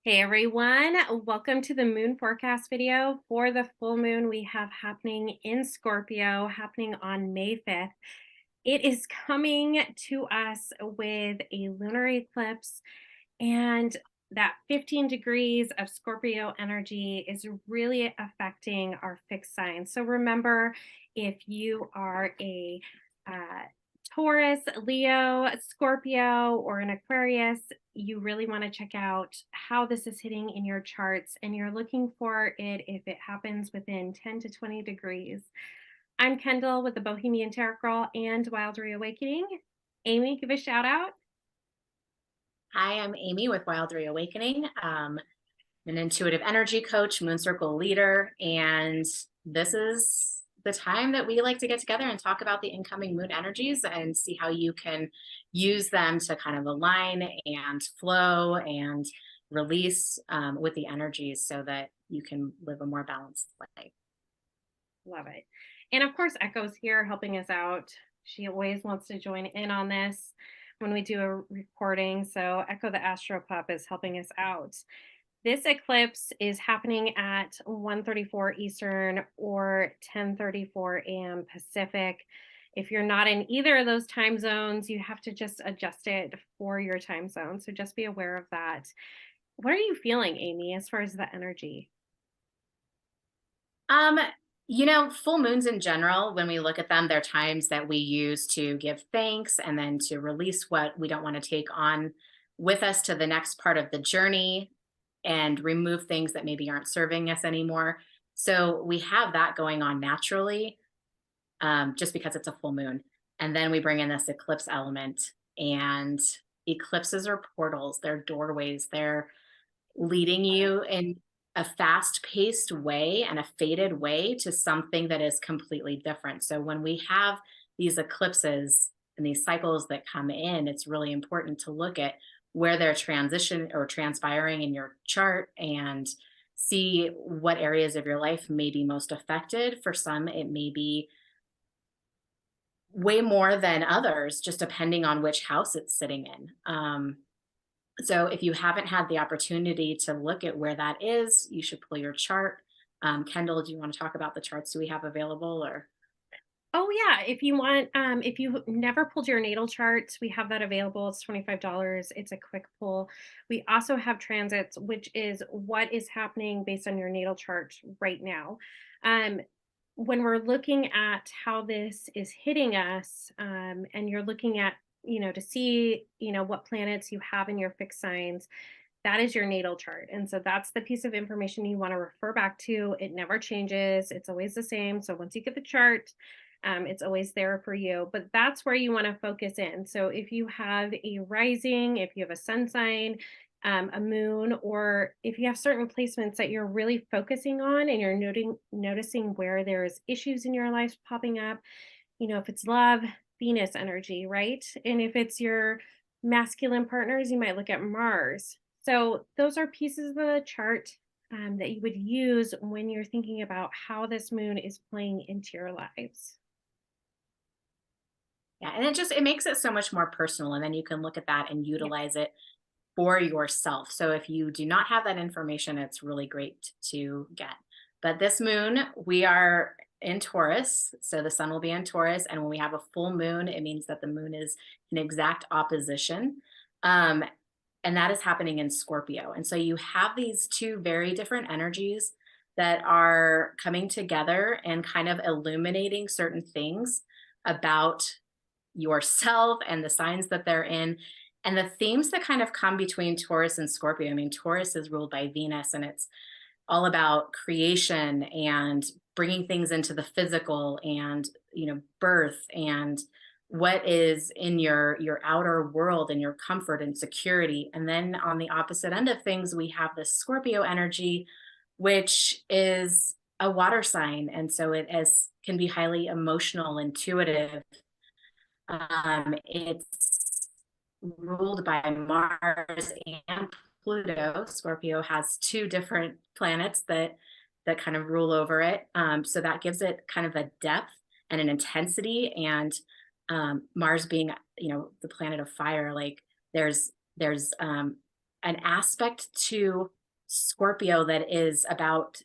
Hey everyone, welcome to the moon forecast video for the full moon we have happening in Scorpio, happening on May 5th. It is coming to us with a lunar eclipse, and that 15 degrees of Scorpio energy is really affecting our fixed signs. So remember, if you are a uh, Taurus, Leo, Scorpio, or an Aquarius, you really want to check out how this is hitting in your charts, and you're looking for it if it happens within 10 to 20 degrees. I'm Kendall with the Bohemian Tarot Girl and Wild Reawakening. Amy, give a shout out. Hi, I'm Amy with Wild Reawakening. I'm an intuitive energy coach, moon circle leader, and this is the time that we like to get together and talk about the incoming moon energies and see how you can use them to kind of align and flow and release with the energies so that you can live a more balanced life. Love it. And of course, Echo's here helping us out. She always wants to join in on this when we do a recording. So Echo the Astro Pup is helping us out. This eclipse is happening at 1:34 Eastern or 10:34 a.m. Pacific. If you're not in either of those time zones, you have to just adjust it for your time zone. So just be aware of that. What are you feeling, Amy, as far as the energy? Um, full moons in general, when we look at them, they're times that we use to give thanks and then to release what we don't want to take on with us to the next part of the journey and remove things that maybe aren't serving us anymore. So we have that going on naturally, just because it's a full moon. And then we bring in this eclipse element, and eclipses are portals, they're doorways, they're leading you in a fast-paced way and a faded way to something that is completely different. So when we have these eclipses and these cycles that come in, it's really important to look at where they're transition or transpiring in your chart and see what areas of your life may be most affected. For some, it may be way more than others, just depending on which house it's sitting in. So if you haven't had the opportunity to look at where that is, you should pull your chart. Kendall, do you want to talk about the charts we have available or? Oh yeah, if you want, if you never pulled your natal chart, we have that available. It's $25. It's a quick pull. We also have transits, which is what is happening based on your natal chart right now. Um, when we're looking at how this is hitting us, and you're looking at, to see, what planets you have in your fixed signs, that is your natal chart. And so that's the piece of information you want to refer back to. It never changes. It's always the same. So once you get the chart, it's always there for you, but that's where you want to focus in. So if you have a rising, if you have a sun sign, a moon, or if you have certain placements that you're really focusing on and you're noticing where there's issues in your life popping up, if it's love, Venus energy, right? And if it's your masculine partners, you might look at Mars. So those are pieces of the chart that you would use when you're thinking about how this moon is playing into your lives. Yeah, and it makes it so much more personal, and then you can look at that and utilize it for yourself. So if you do not have that information, it's really great to get. But this moon, we are in Taurus. So the sun will be in Taurus. And when we have a full moon, it means that the moon is in exact opposition. Um, and that is happening in Scorpio. And so you have these two very different energies that are coming together and kind of illuminating certain things about yourself and the signs that they're in and the themes that kind of come between Taurus and Scorpio. I mean, Taurus is ruled by Venus, and it's all about creation and bringing things into the physical and, birth and what is in your outer world and your comfort and security. And then on the opposite end of things, we have the Scorpio energy, which is a water sign. And so can be highly emotional, intuitive. It's ruled by Mars and Pluto. Scorpio has two different planets that kind of rule over it. So that gives it kind of a depth and an intensity. And Mars being, the planet of fire, like there's an aspect to Scorpio that is about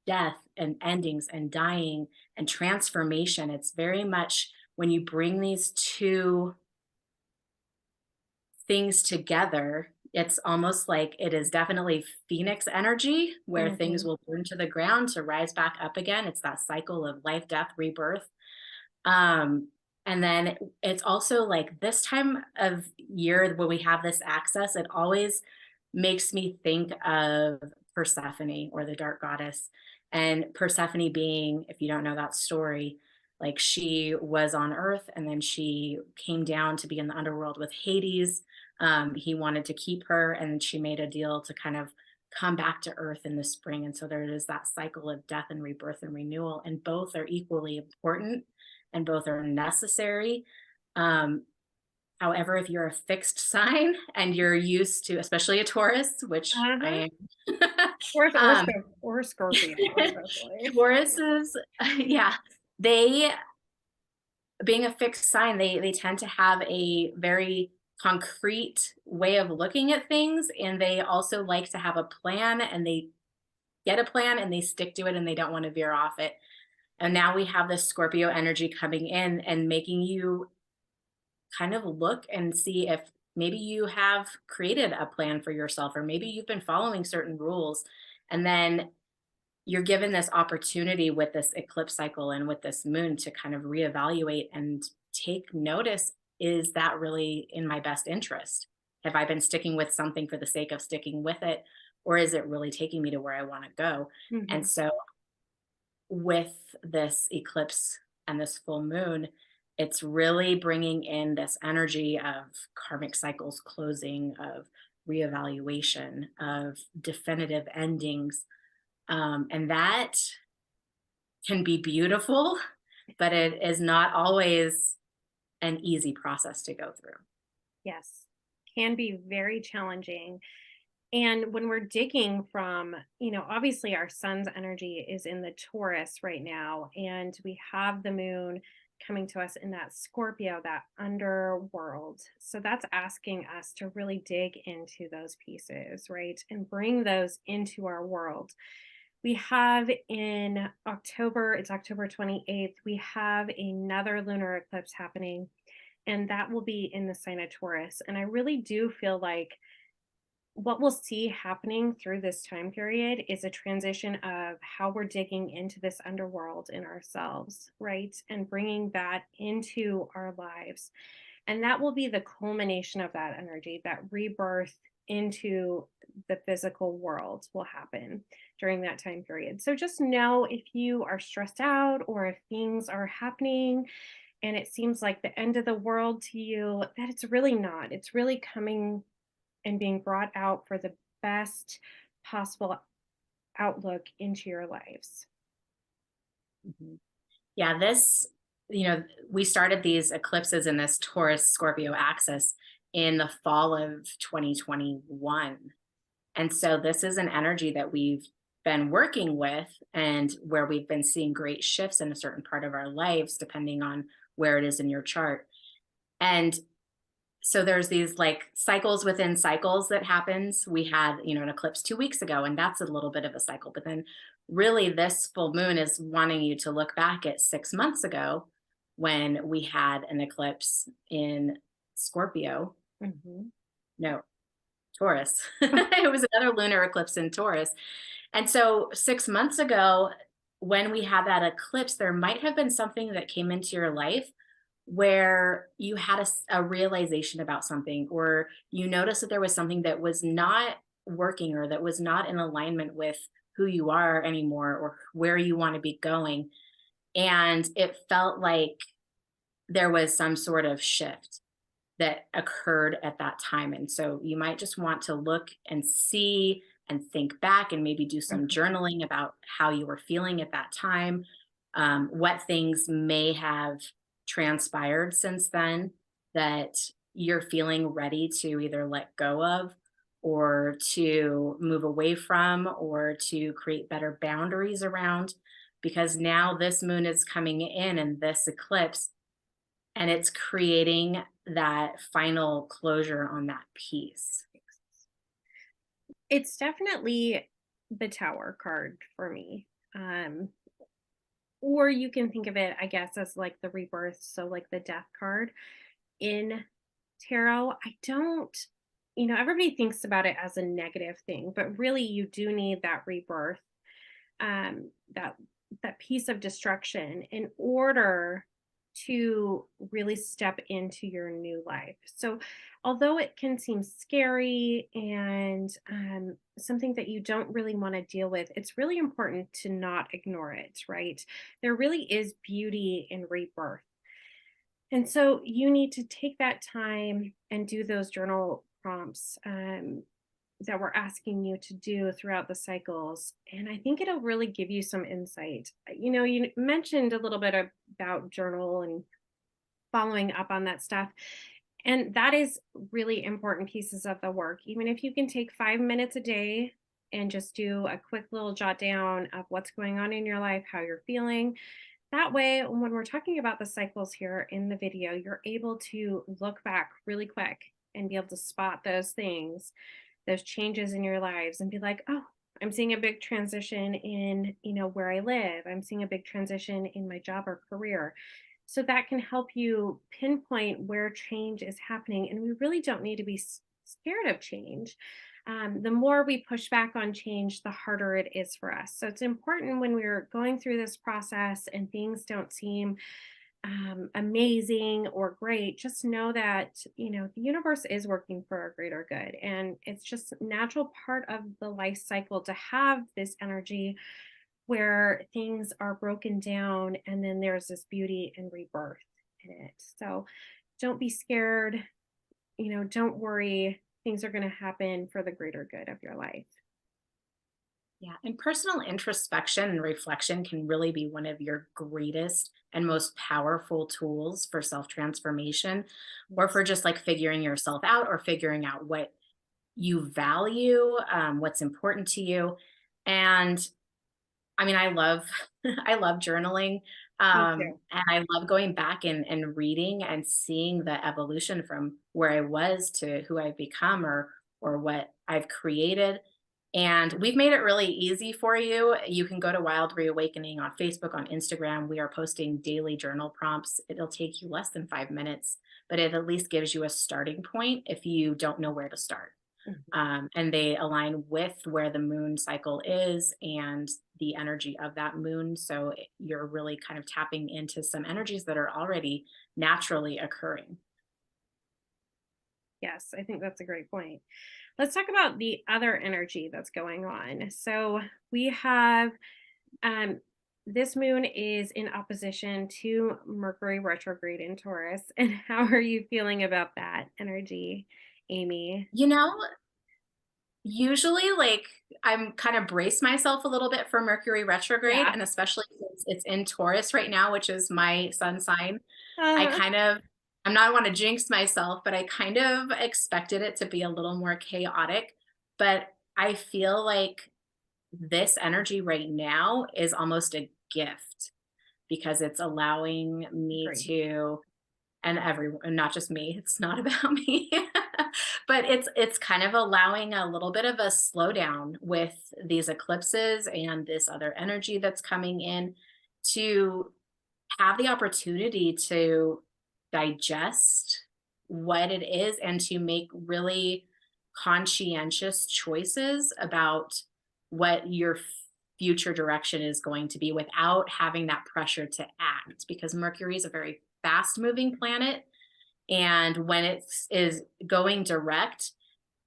death and endings and dying and transformation. It's very much when you bring these two things together, it's almost like it is definitely Phoenix energy where things Mhm. will burn to the ground to rise back up again. It's that cycle of life, death, rebirth. Um, and then it's also like this time of year when we have this access, it always makes me think of Persephone or the dark goddess. And Persephone being, if you don't know that story, like she was on Earth and then she came down to be in the underworld with Hades. He wanted to keep her, and she made a deal to kind of come back to Earth in the spring. And so there is that cycle of death and rebirth and renewal, and both are equally important and both are necessary. Um, However, if you're a fixed sign and you're used to, especially a Taurus, which Uh-huh. I am, Or um, Or Scorpio, especially. Tauruses, yeah, they being a fixed sign, they tend to have a very concrete way of looking at things, and they also like to have a plan, and they get a plan and they stick to it and they don't want to veer off it. And now we have this Scorpio energy coming in and making you kind of look and see if maybe you have created a plan for yourself, or maybe you've been following certain rules. And then you're given this opportunity with this eclipse cycle and with this moon to kind of reevaluate and take notice. Is that really in my best interest? Have I been sticking with something for the sake of sticking with it? Or is it really taking me to where I want to go? And Mhm. so with this eclipse and this full moon, it's really bringing in this energy of karmic cycles closing, of reevaluation, of definitive endings. And that can be beautiful, but it is not always an easy process to go through. Yes. Can be very challenging. And when we're digging from, obviously our sun's energy is in the Taurus right now, and we have the moon coming to us in that Scorpio, that underworld. So that's asking us to really dig into those pieces, right? And bring those into our world. We have in October, it's October 28th, we have another lunar eclipse happening, and that will be in the sign of Taurus. And I really do feel like what we'll see happening through this time period is a transition of how we're digging into this underworld in ourselves, right? And bringing that into our lives. And that will be the culmination of that energy, that rebirth into the physical world will happen during that time period. So just know if you are stressed out or if things are happening and it seems like the end of the world to you, that it's really not. It's really coming and being brought out for the best possible outlook into your lives. Mhm. Yeah, we started these eclipses in this Taurus Scorpio axis in the fall of 2021. And so this is an energy that we've been working with and where we've been seeing great shifts in a certain part of our lives, depending on where it is in your chart. And so there's these like cycles within cycles that happens. We had, an eclipse 2 weeks ago, and that's a little bit of a cycle. But then really this full moon is wanting you to look back at 6 months ago when we had an eclipse in Scorpio. Mhm. No, Taurus. It was another lunar eclipse in Taurus. And so 6 months ago, when we had that eclipse, there might have been something that came into your life where you had a realization about something, or you noticed that there was something that was not working or that was not in alignment with who you are anymore or where you want to be going. And it felt like there was some sort of shift that occurred at that time. And so you might just want to look and see and think back and maybe do some Mhm. journaling about how you were feeling at that time, what things may have transpired since then that you're feeling ready to either let go of or to move away from or to create better boundaries around. Because now this moon is coming in and this eclipse, and it's creating that final closure on that piece. It's definitely the Tower card for me. Um, or you can think of it, I guess, as like the rebirth, so like the death card in tarot. I don't, everybody thinks about it as a negative thing, but really you do need that rebirth, that piece of destruction in order to really step into your new life. So, although it can seem scary and something that you don't really want to deal with, it's really important to not ignore it, right? There really is beauty in rebirth. And so you need to take that time and do those journal prompts that we're asking you to do throughout the cycles. And I think it'll really give you some insight. You mentioned a little bit about journal and following up on that stuff. And that is really important pieces of the work. Even if you can take 5 minutes a day and just do a quick little jot down of what's going on in your life, how you're feeling, that way, when we're talking about the cycles here in the video, you're able to look back really quick and be able to spot those things, those changes in your lives, and be like, oh, I'm seeing a big transition in, where I live. I'm seeing a big transition in my job or career. So that can help you pinpoint where change is happening. And we really don't need to be scared of change. The more we push back on change, the harder it is for us. So it's important when we're going through this process and things don't seem amazing or great, just know that, the universe is working for our greater good. And it's just a natural part of the life cycle to have this energy where things are broken down and then there's this beauty and rebirth in it. So don't be scared, don't worry. Things are going to happen for the greater good of your life. Yeah, and personal introspection and reflection can really be one of your greatest and most powerful tools for self transformation, or Yes. for just like figuring yourself out or figuring out what you value, what's important to you. And I mean, I love I love journaling. Me too. And I love going back and reading and seeing the evolution from where I was to who I've become, or what I've created. And we've made it really easy for you. You can go to Wild Reawakening on Facebook, on Instagram. We are posting daily journal prompts. It'll take you less than 5 minutes, but it at least gives you a starting point if you don't know where to start. Mhm. And they align with where the moon cycle is and the energy of that moon. So you're really kind of tapping into some energies that are already naturally occurring. Yes, I think that's a great point. Let's talk about the other energy that's going on. So we have um this moon is in opposition to Mercury retrograde in Taurus. And how are you feeling about that energy, Amy? You know, usually, like, I'm kind of brace myself a little bit for Mercury retrograde, Yeah. and especially since it's in Taurus right now, which is my sun sign. I Uh, kind of I'm not want to jinx myself, but I kind of expected it to be a little more chaotic. But I feel like this energy right now is almost a gift because it's allowing me Agree. to, and everyone, not just me, it's not about me, but it's kind of allowing a little bit of a slowdown with these eclipses and this other energy that's coming in, to have the opportunity to digest what it is and to make really conscientious choices about what your future direction is going to be without having that pressure to act, because Mercury is a very fast moving planet, and when it is going direct,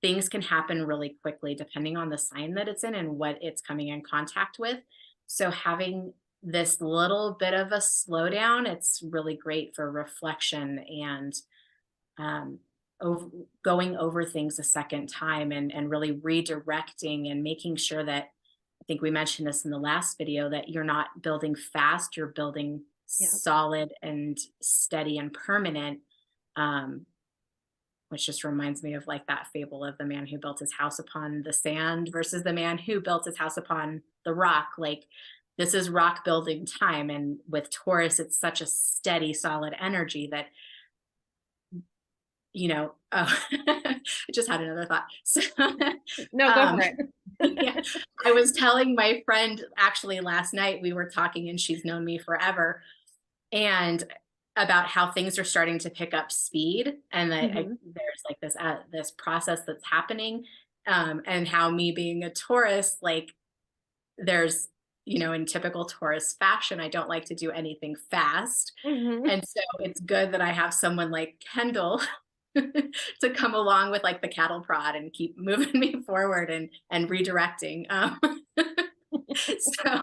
things can happen really quickly depending on the sign that it's in and what it's coming in contact with. So having this little bit of a slowdown, it's really great for reflection and um, over, going over things a second time, and really redirecting and making sure that, I think we mentioned this in the last video, that you're not building fast, you're building Yeah. solid and steady and permanent. Um, which just reminds me of like that fable of the man who built his house upon the sand versus the man who built his house upon the rock. Like, this is rock building time. And with Taurus, it's such a steady, solid energy that oh, I just had another thought. So, No, go um, for it. yeah, I was telling my friend actually last night, we were talking and she's known me forever, and about how things are starting to pick up speed and that Mhm. there's like this process that's happening, and how me being a Taurus, like there's, in typical Taurus fashion, I don't like to do anything fast. Mhm. And so it's good that I have someone like Kendall to come along with like the cattle prod and keep moving me forward and redirecting. So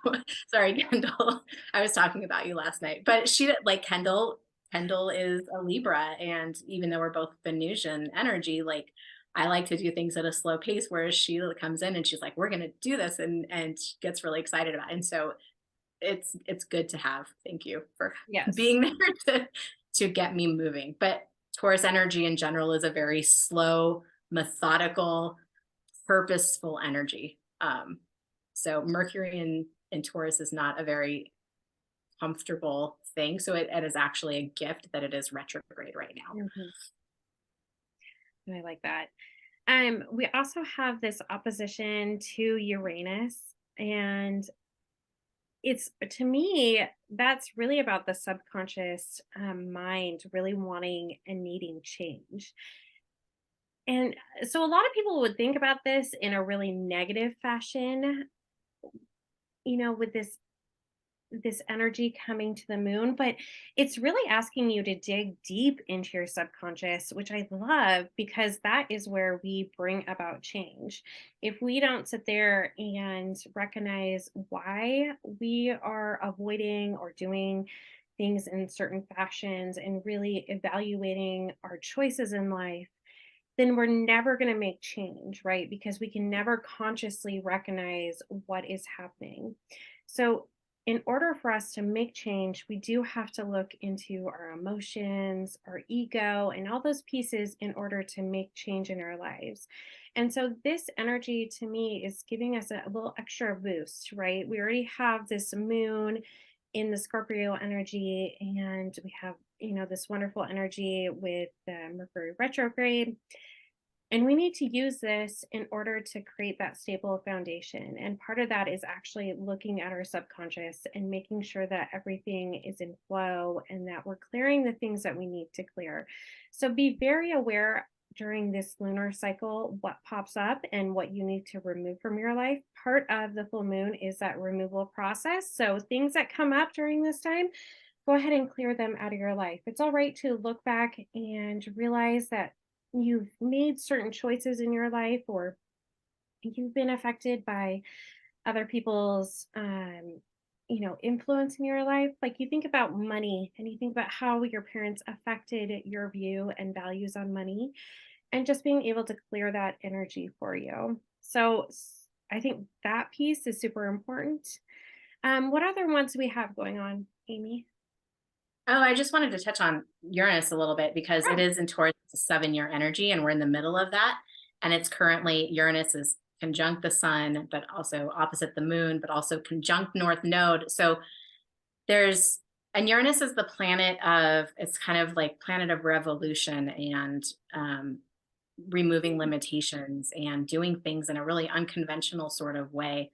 sorry, Kendall. I was talking about you last night, but like Kendall is a Libra, and even though we're both Venusian energy, like I like to do things at a slow pace, whereas she comes in and she's like, "We're gonna do this," and she gets really excited about it. And so it's good to have. Thank you for Yes. being there to get me moving. But Taurus energy in general is a very slow, methodical, purposeful energy. So Mercury in Taurus is not a very comfortable thing. So it is actually a gift that it is retrograde right now. Mhm. I like that. We also have this opposition to Uranus, and it's to me that's really about the subconscious mind really wanting and needing change. And so a lot of people would think about this in a really negative fashion, with this energy coming to the moon, but it's really asking you to dig deep into your subconscious, which I love because that is where we bring about change. If we don't sit there and recognize why we are avoiding or doing things in certain fashions and really evaluating our choices in life, then we're never going to make change, right? Because we can never consciously recognize what is happening. So, in order for us to make change, we do have to look into our emotions, our ego, and all those pieces in order to make change in our lives. And so, this energy to me is giving us a little extra boost, right? We already have this moon in the Scorpio energy, and we have, this wonderful energy with the Mercury retrograde, and we need to use this in order to create that stable foundation. And part of that is actually looking at our subconscious and making sure that everything is in flow and that we're clearing the things that we need to clear. So be very aware during this lunar cycle what pops up and what you need to remove from your life. Part of the full moon is that removal process. So things that come up during this time, go ahead and clear them out of your life. It's all right to look back and realize that you've made certain choices in your life, or you've been affected by other people's influence in your life. Like, you think about money and you think about how your parents affected your view and values on money, and just being able to clear that energy for you. So I think that piece is super important. What other ones do we have going on, Amy? Oh, I just wanted to touch on Uranus a little bit because it Oh, is in Taurus, it's a 7-year energy, and we're in the middle of that. And it's currently Uranus is conjunct the sun, but also opposite the moon, but also conjunct North Node. So there's and Uranus is the planet of it's kind of like planet of revolution and removing limitations and doing things in a really unconventional sort of way.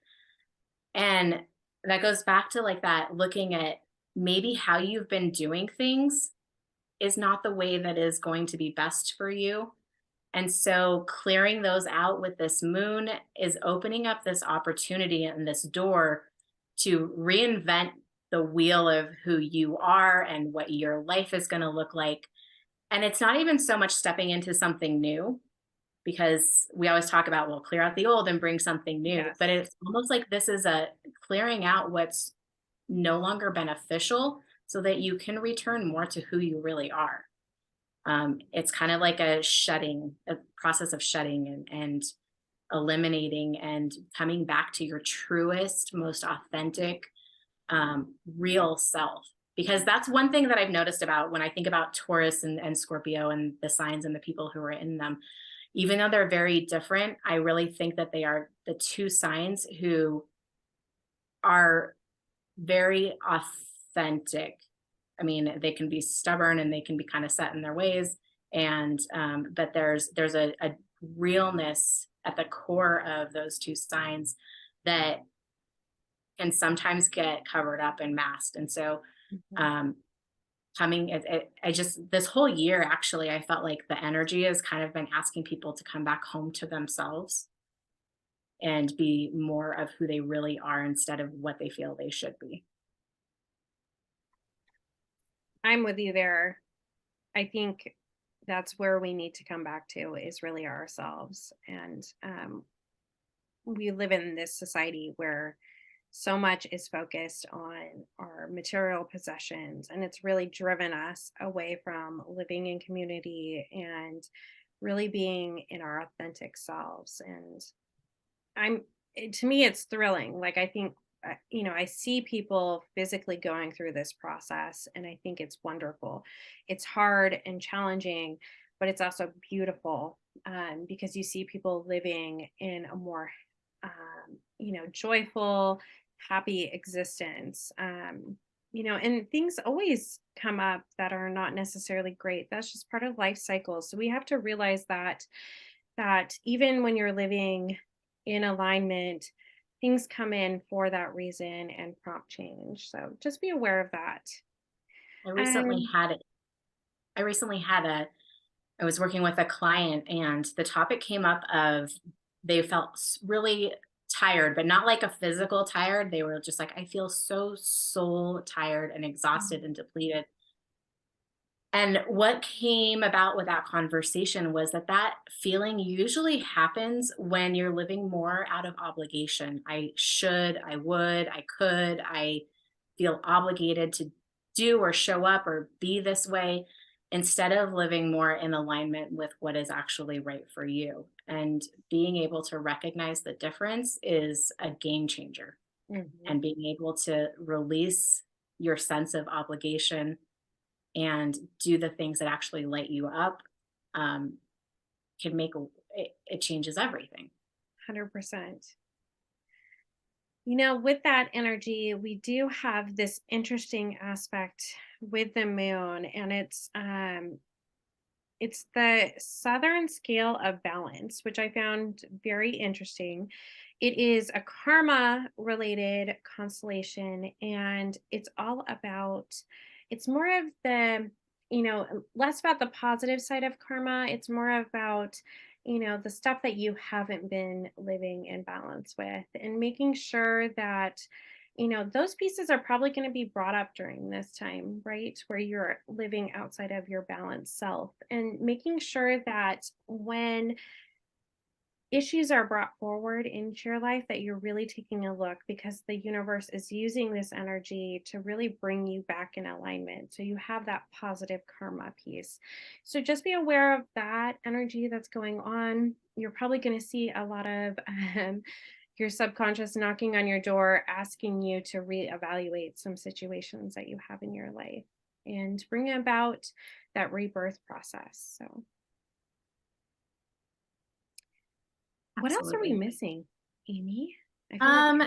And that goes back to like that looking at maybe how you've been doing things is not the way that is going to be best for you. And so clearing those out with this moon is opening up this opportunity and this door to reinvent the wheel of who you are and what your life is going to look like. And it's not even so much stepping into something new, because we always talk about, well, clear out the old and bring something new. But yes. it's almost like this is a clearing out what's no longer beneficial so that you can return more to who you really are. It's kind of like a process of shedding and eliminating and coming back to your truest, most authentic, real self. Because that's one thing that I've noticed about when I think about Taurus and Scorpio and the signs and the people who are in them. Even though they're very different, I really think that they are the two signs who are very authentic. I mean, they can be stubborn and they can be kind of set in their ways And but there's a realness at the core of those two signs that can sometimes get covered up and masked. And so Mhm. um I just, this whole year, actually, I felt like the energy has kind of been asking people to come back home to themselves and be more of who they really are instead of what they feel they should be. I'm with you there. I think that's where we need to come back to is really ourselves. And we live in this society where so much is focused on our material possessions, and it's really driven us away from living in community and really being in our authentic selves. And to me, it's thrilling. Like, I think, I see people physically going through this process, and I think it's wonderful. It's hard and challenging, but it's also beautiful, because you see people living in a more, joyful, happy existence. And things always come up that are not necessarily great. That's just part of life cycles. So we have to realize that even when you're living in alignment, things come in for that reason and prompt change. So just be aware of that. I recently And had I recently had a I was working with a client, and the topic came up of they felt really tired, but not like a physical tired. They were just like, I feel so soul tired and exhausted and depleted. And what came about with that conversation was that that feeling usually happens when you're living more out of obligation. I should, I would, I could, I feel obligated to do or show up or be this way instead of living more in alignment with what is actually right for you. And being able to recognize the difference is a game changer. Mhm. And being able to release your sense of obligation and do the things that actually light you up, um, can make it changes everything. 100%. With that energy, we do have this interesting aspect with the moon, and it's the southern scale of balance, which I found very interesting. It is a karma related constellation, and it's more of less about the positive side of karma. It's more about, the stuff that you haven't been living in balance with, and making sure that those pieces are probably going to be brought up during this time, right? Where you're living outside of your balanced self, and making sure that when issues are brought forward into your life, that you're really taking a look, because the universe is using this energy to really bring you back in alignment. So you have that positive karma piece. So just be aware of that energy that's going on. You're probably going to see a lot of your subconscious knocking on your door, asking you to reevaluate some situations that you have in your life and bring about that rebirth process. So, what else are we Absolutely. missing, Amy? I feel like. Um,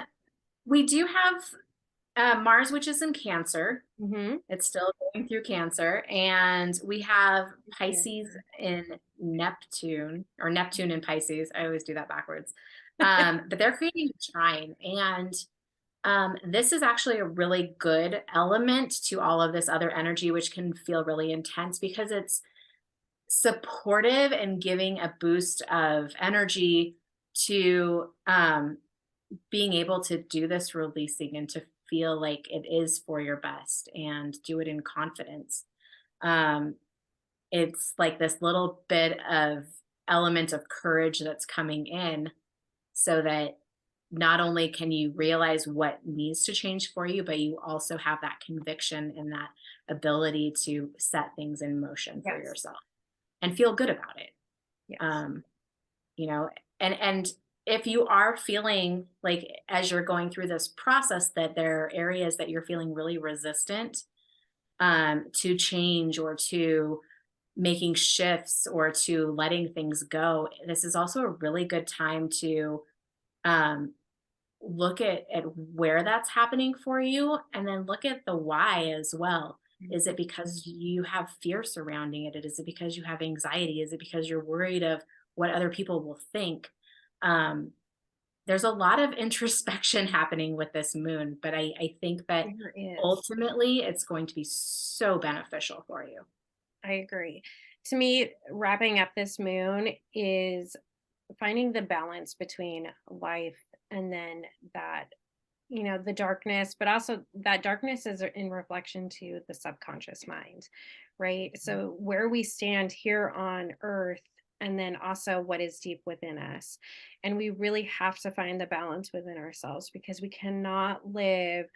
we do have Mars, which is in Cancer. Mhm. It's still going through Cancer, and we have Pisces Cancer. in Neptune, or Neptune in Pisces. I always do that backwards. But they're creating a trine, and this is actually a really good element to all of this other energy, which can feel really intense because it's supportive and giving a boost of energy to being able to do this releasing and to feel like it is for your best and do it in confidence. Um, it's like this little bit of element of courage that's coming in so that not only can you realize what needs to change for you, but you also have that conviction and that ability to set things in motion for Yes. yourself and feel good about it. Yes. Um, you know, and if you are feeling like as you're going through this process that there are areas that you're feeling really resistant to change or to making shifts or to letting things go, this is also a really good time to um, look at where that's happening for you and then look at the why as well. Is it because you have fear surrounding it? Is it because you have anxiety? Is it because you're worried of what other people will think? Um, there's a lot of introspection happening with this moon, but I think that There is. ultimately it's going to be so beneficial for you. I agree. To me, wrapping up this moon is finding the balance between life and then that, the darkness, but also that darkness is in reflection to the subconscious mind, right? So where we stand here on earth, and then also what is deep within us. And we really have to find the balance within ourselves because we cannot live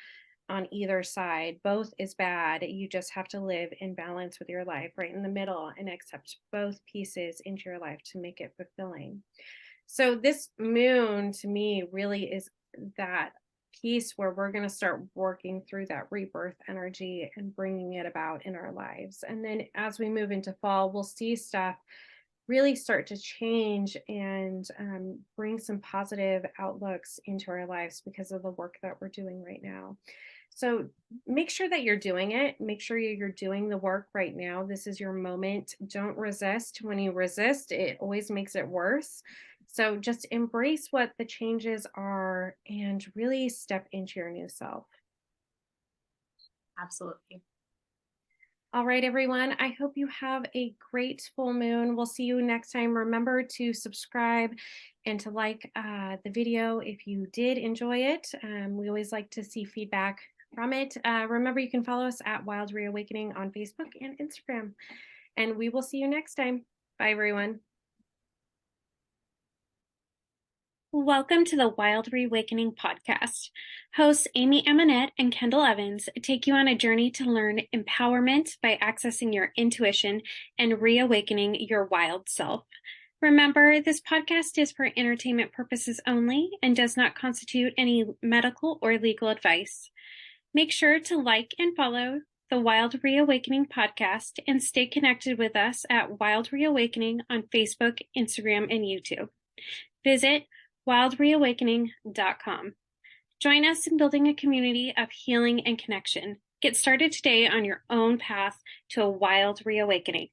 on either side. Both is bad. You just have to live in balance with your life, right in the middle, and accept both pieces into your life to make it fulfilling. So, this moon to me really is that piece where we're going to start working through that rebirth energy and bringing it about in our lives. And then as we move into fall, we'll see stuff really start to change and bring some positive outlooks into our lives because of the work that we're doing right now. So make sure that you're doing it. Make sure you're doing the work right now. This is your moment. Don't resist. When you resist, it always makes it worse. So just embrace what the changes are and really step into your new self. Absolutely. All right, everyone. I hope you have a great full moon. We'll see you next time. Remember to subscribe and to like the video if you did enjoy it. We always like to see feedback from it. Remember, you can follow us at Wild Reawakening on Facebook and Instagram. And we will see you next time. Bye, everyone. Welcome to the Wild Reawakening podcast. Hosts Amy Eminette and Kendall Evans take you on a journey to learn empowerment by accessing your intuition and reawakening your wild self. Remember, this podcast is for entertainment purposes only and does not constitute any medical or legal advice. Make sure to like and follow the Wild Reawakening podcast and stay connected with us at Wild Reawakening on Facebook, Instagram, and YouTube. Visit wildreawakening.com. Join us in building a community of healing and connection. Get started today on your own path to a wild reawakening.